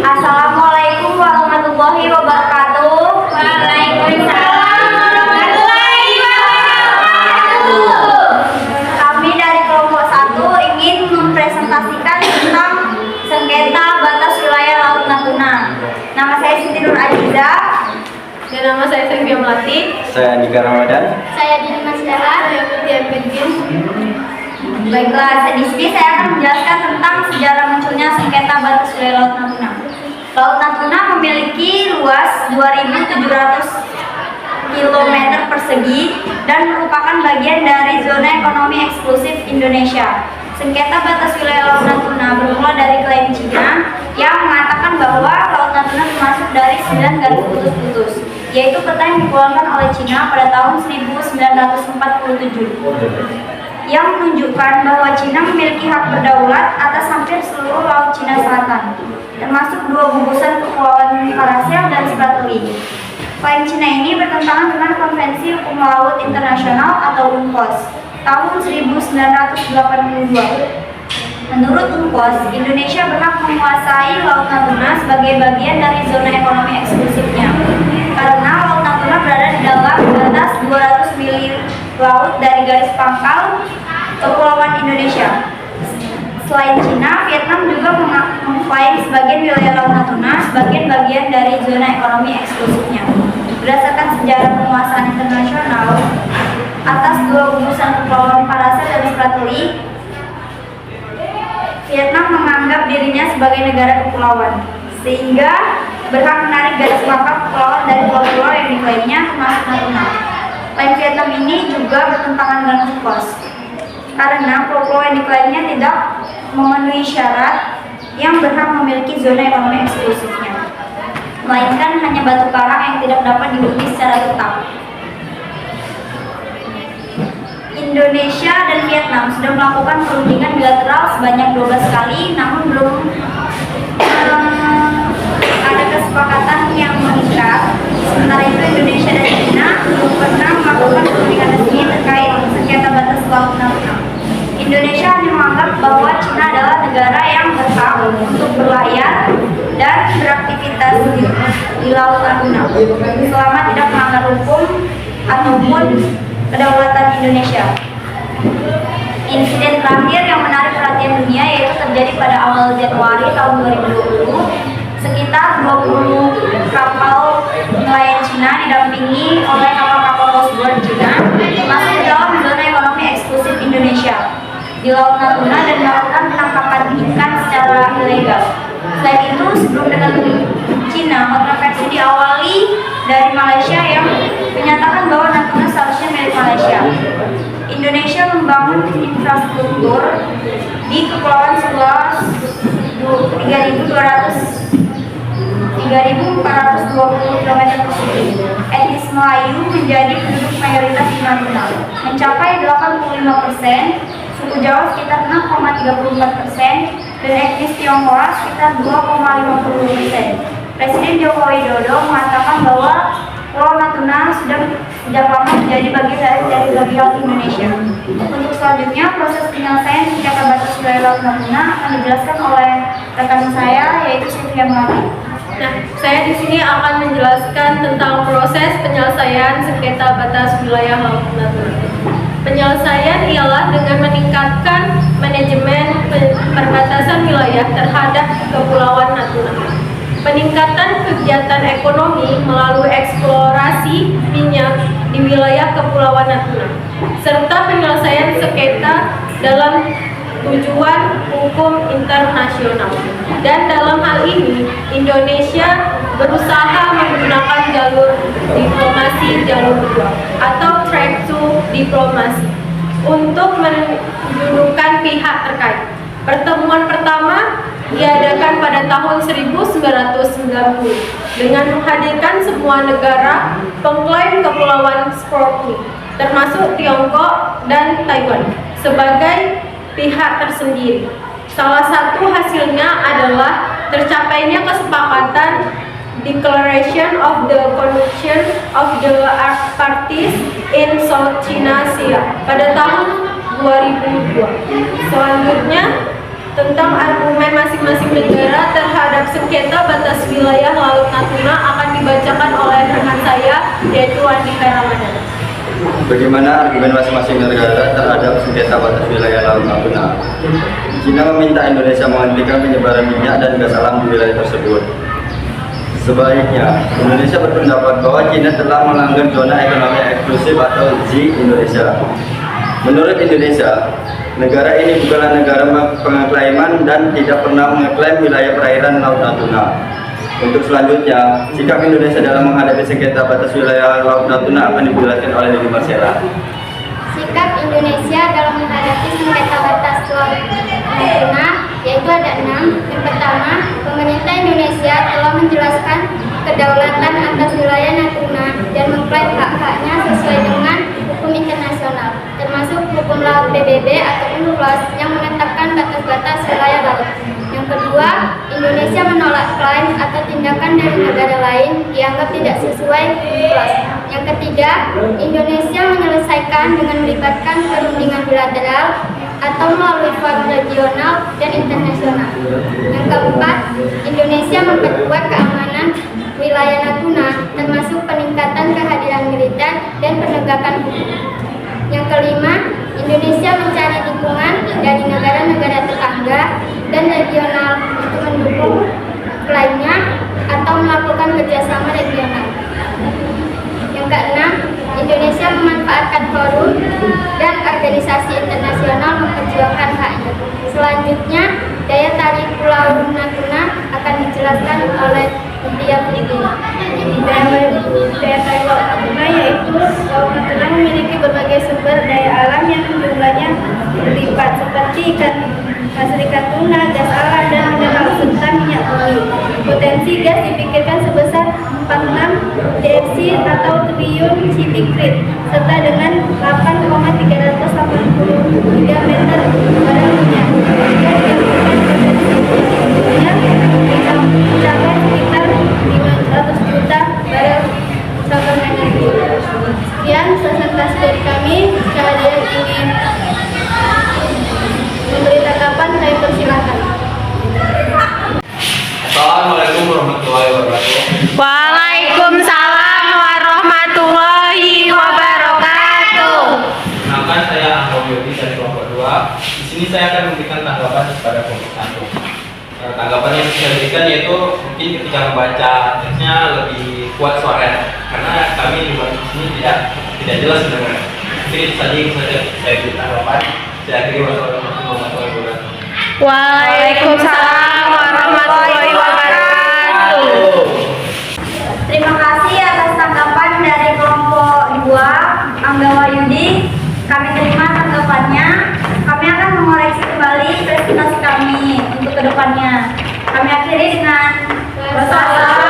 Assalamualaikum warahmatullahi wabarakatuh. Waalaikumsalam warahmatullahi wabarakatuh. Kami dari kelompok 1 ingin mempresentasikan tentang sengketa batas wilayah Laut Natuna. Nama saya Siti Nur Aziza. Dan nama saya Sylvia Melati. Saya Andika Ramadan. Saya Dini Masdara. Saya Mutia Bedin. Baiklah, di sini saya akan menjelaskan tentang sejarah munculnya sengketa batas wilayah Laut Natuna. Laut Natuna memiliki luas 2.700 km persegi dan merupakan bagian dari zona ekonomi eksklusif Indonesia. Sengketa batas wilayah Laut Natuna bermula dari klaim Cina yang mengatakan bahwa Laut Natuna termasuk dari 9 garis putus-putus, yaitu peta yang dikeluarkan oleh Cina pada tahun 1947 yang menunjukkan bahwa Cina memiliki hak berdaulat atas hampir seluruh Laut Cina Selatan, termasuk 2 gugusan kepulauan Paracel dan Spratly. Klaim Cina ini bertentangan dengan Konvensi Hukum Laut Internasional atau UNCLOS tahun 1982. Menurut UNCLOS, Indonesia berhak menguasai Laut Natuna sebagai bagian dari zona ekonomi eksklusifnya, karena Laut Natuna berada di dalam batas 200 mil laut dari garis pangkal Kepulauan Indonesia. Selain Cina, Vietnam juga mengklaim sebagian wilayah Laut Natuna sebagai bagian dari zona ekonomi eksklusifnya. Berdasarkan sejarah penguasaan internasional atas 2 gugusan kepulauan Paracel dan Spratly, Vietnam menganggap dirinya sebagai negara kepulauan, sehingga berhak menarik garis pangkal kepulauan dari pulau-pulau yang diklaimnya termasuk Natuna. Klaim Vietnam ini juga bertentangan dengan UNCLOS, karena pulau-pulau yang diklaimnya tidak memenuhi syarat yang berhak memiliki zona ekonomi eksklusifnya, melainkan hanya batu karang yang tidak dapat dihuni secara tetap. Indonesia dan Vietnam sudah melakukan perundingan bilateral sebanyak 12 kali, namun belum ada kesepakatan yang mengikat. Sementara itu Indonesia dan China belum pernah melakukan perundingan resmi terkait sengketa batas Laut Natuna. Indonesia hanya menganggap bahwa China adalah negara yang berhak untuk berlayar dan beraktivitas di Laut Natuna selama tidak melanggar hukum ataupun kedaulatan Indonesia. Insiden terakhir yang menarik perhatian dunia yaitu terjadi pada awal Januari tahun 2020. Sekitar 20 kapal nelayan Cina didampingi oleh kapal-kapal Coastguard Cina masuk ke dalam zona ekonomi eksklusif Indonesia di Laut Natuna dan melakukan penangkapan ikan secara ilegal. Selain itu, sebelum dengan Cina, kontroversi diawali dari Malaysia yang menyatakan bahwa Natuna seharusnya milik Malaysia. Indonesia membangun infrastruktur di kepulauan seluas 3.420 km persegi. Etnis Melayu menjadi penduduk mayoritas di Natuna, mencapai 85%, suku Jawa sekitar 6,34%, dan etnis Tionghoa sekitar 2,50%. Presiden Joko Widodo mengatakan bahwa Pulau Natuna sudah sejak lama menjadi bagian dari teritorial Indonesia. Untuk selanjutnya, proses penyelesaian sengketa batas wilayah Laut Natuna akan dijelaskan oleh rekan saya, yaitu Sylvia Melati. Nah, saya di sini akan menjelaskan tentang proses penyelesaian sengketa batas wilayah Laut Natuna. Penyelesaian ialah dengan meningkatkan manajemen perbatasan wilayah terhadap Kepulauan Natuna. Peningkatan kegiatan ekonomi melalui eksplorasi minyak di wilayah Kepulauan Natuna, serta penyelesaian sengketa dalam tujuan hukum internasional. Dan dalam hal ini, Indonesia berusaha menggunakan jalur diplomasi jalur 2 atau track to diplomasi untuk mendudukan pihak terkait. Pertemuan pertama diadakan pada tahun 1990 dengan menghadirkan semua negara pengklaim Kepulauan Spratly, termasuk Tiongkok dan Taiwan, sebagai pihak tersendiri. Salah satu hasilnya adalah tercapainya kesepakatan Declaration of the Convention of the Parties in South China Sea pada tahun 2002. Selanjutnya, tentang argumen masing-masing negara terhadap sengketa batas wilayah Laut Natuna akan dibacakan oleh rekan saya, yaitu Andika Ramadhan. Bagaimana argumen masing-masing negara terhadap sengketa batas wilayah Laut Natuna? China meminta Indonesia menghentikan penyebaran minyak dan gas alam di wilayah tersebut. Sebaliknya, Indonesia berpendapat bahwa China telah melanggar zona ekonomi eksklusif atau ZEE Indonesia. Menurut Indonesia, negara ini bukanlah negara pengeklaiman dan tidak pernah mengeklaim wilayah perairan Laut Natuna. Untuk selanjutnya, sikap Indonesia dalam menghadapi sengketa batas wilayah Laut Natuna akan dijelaskan oleh Lili Marcella. Sikap Indonesia dalam menghadapi sengketa batas Laut Natuna yaitu ada 6. Yang pertama, pemerintah Indonesia telah menjelaskan kedaulatan atas wilayah Natuna dan mengklaim hak-haknya sesuai dengan hukum internasional, termasuk hukum laut PBB atau UNCLOS yang menetapkan batas-batas wilayah laut. Yang kedua, Indonesia menolak klaim atau tindakan dari negara lain dianggap tidak sesuai UNCLOS. Yang ketiga, Indonesia menyelesaikan dengan melibatkan perundingan bilateral atau melalui forum regional dan internasional. Yang keempat, Indonesia memperkuat keamanan wilayah Natuna, termasuk peningkatan kehadiran militer dan penegakan hukum. Yang kelima, Indonesia mencari dukungan dari negara-negara tetangga dan regional untuk mendukung klaimnya atau melakukan kerjasama regional. Yang keenam, Indonesia memanfaatkan forum dan organisasi internasional memperjuangkan haknya. Selanjutnya, daya tarik Pulau Natuna akan dijelaskan oleh Mutia Putri. Daya tarik Laut Natuna yaitu Laut Natuna memiliki berbagai sumber daya alam yang jumlahnya berlipat seperti ikan mas ikan tuna, gas alam, dan mineral serta minyak bumi. Potensi gas dipikirkan sebesar 46 DFC atau triliun cubic feet serta dengan 8,383 meter barang minyak. Dan yang mencapai sekitar 500 juta barel sabun energi. Sekian presentasi dari kami. Jika ada yang ingin memberi tanggapan, saya persilakan. Assalamualaikum warahmatullahi wabarakatuh. Waalaikumsalam warahmatullahi wabarakatuh. Kenalkan, saya Angga Yudi dari kelompok 2. Di sini saya akan memberikan tanggapan kepada kelompok 1. Tanggapan yang saya berikan yaitu mungkin ketika membaca teksnya lebih kuat suaranya, karena kami di sini tidak jelas sebenarnya. Jadi itu saja yang saya beri tanggapan. Saya akhiri, wassalamualaikum warahmatullahi wabarakatuh. Waalaikumsalam warahmatullahi wabarakatuh. Terima kasih atas tanggapan dari kelompok 2, Angga Wahyudi. Kami terima tanggapannya. Kami akan mengoreksi kembali presentasi kami untuk kedepannya. Kami akhiri dengan wassalam.